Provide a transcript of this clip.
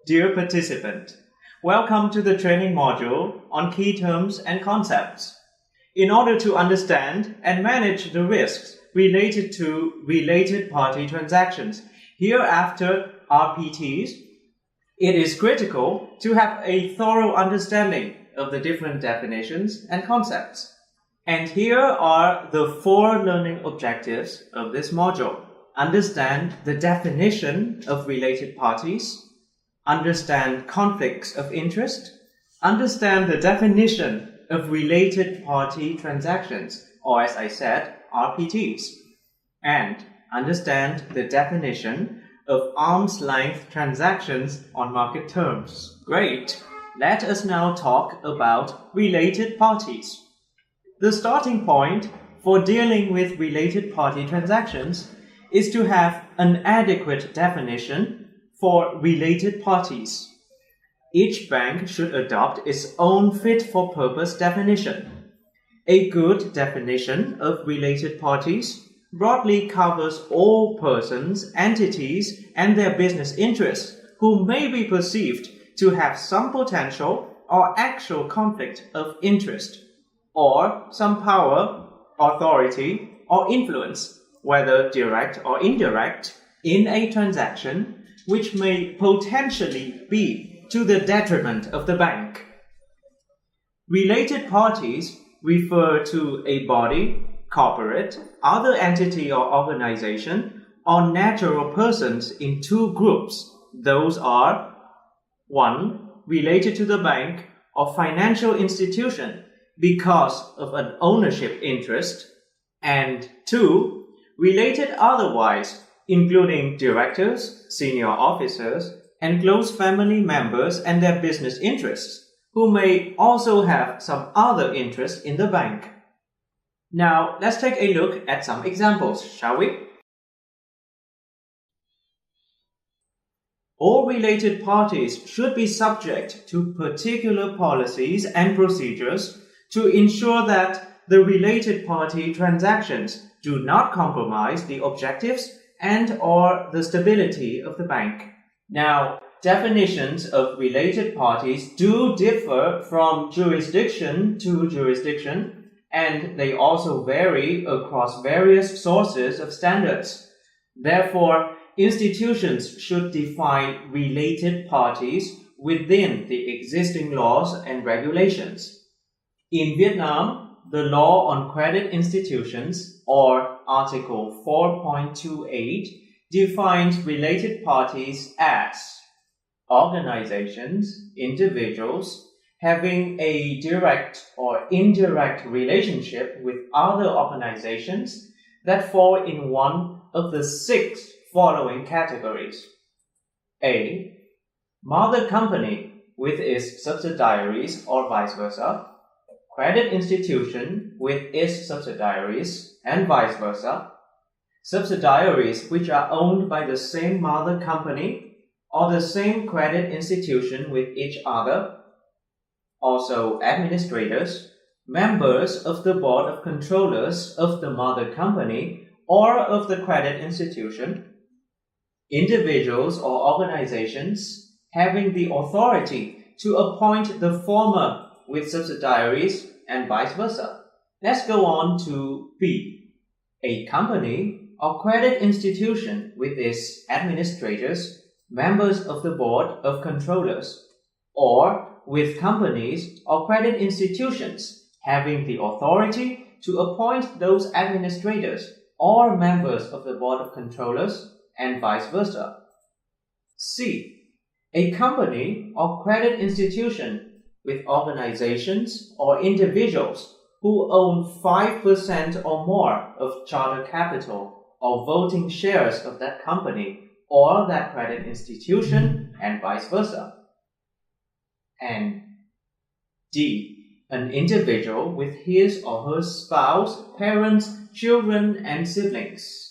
Dear participant, welcome to the training module on key terms and concepts. In order to understand and manage the risks related to related party transactions, hereafter RPTs, it is critical to have a thorough understanding of the different definitions and concepts. And here are the 4 learning objectives of this module. Understand the definition of related parties, understand conflicts of interest, understand the definition of related party transactions, or as I said, RPTs, and understand the definition of arm's length transactions on market terms. Great! Let us now talk about related parties. The starting point for dealing with related party transactions is to have an adequate definition for related parties. Each bank should adopt its own fit-for-purpose definition. A good definition of related parties broadly covers all persons, entities, and their business interests who may be perceived to have some potential or actual conflict of interest, or some power, authority, or influence, whether direct or indirect, in a transaction which may potentially be to the detriment of the bank. Related parties refer to a body, corporate, other entity or organization, or natural persons in 2 groups. Those are 1. Related to the bank or financial institution because of an ownership interest, and 2. Related otherwise, including directors, senior officers, and close family members and their business interests, who may also have some other interest in the bank. Now, let's take a look at some examples, shall we? All related parties should be subject to particular policies and procedures to ensure that the related party transactions do not compromise the objectives and/or the stability of the bank. Now, definitions of related parties do differ from jurisdiction to jurisdiction, and they also vary across various sources of standards. Therefore, institutions should define related parties within the existing laws and regulations. In Vietnam, the Law on Credit Institutions, or Article 4.28, defines related parties as organizations, individuals, having a direct or indirect relationship with other organizations that fall in one of the 6 following categories. A. Mother company with its subsidiaries or vice versa. Credit institution with its subsidiaries and vice versa. Subsidiaries which are owned by the same mother company or the same credit institution with each other. Also administrators, members of the board of controllers of the mother company or of the credit institution. Individuals or organizations having the authority to appoint the former with subsidiaries and vice versa. Let's go on to B. A company or credit institution with its administrators, members of the board of controllers, or with companies or credit institutions having the authority to appoint those administrators or members of the board of controllers and vice versa. C. A company or credit institution with organizations or individuals who own 5% or more of charter capital or voting shares of that company or that credit institution and vice versa. And D. An individual with his or her spouse, parents, children, and siblings.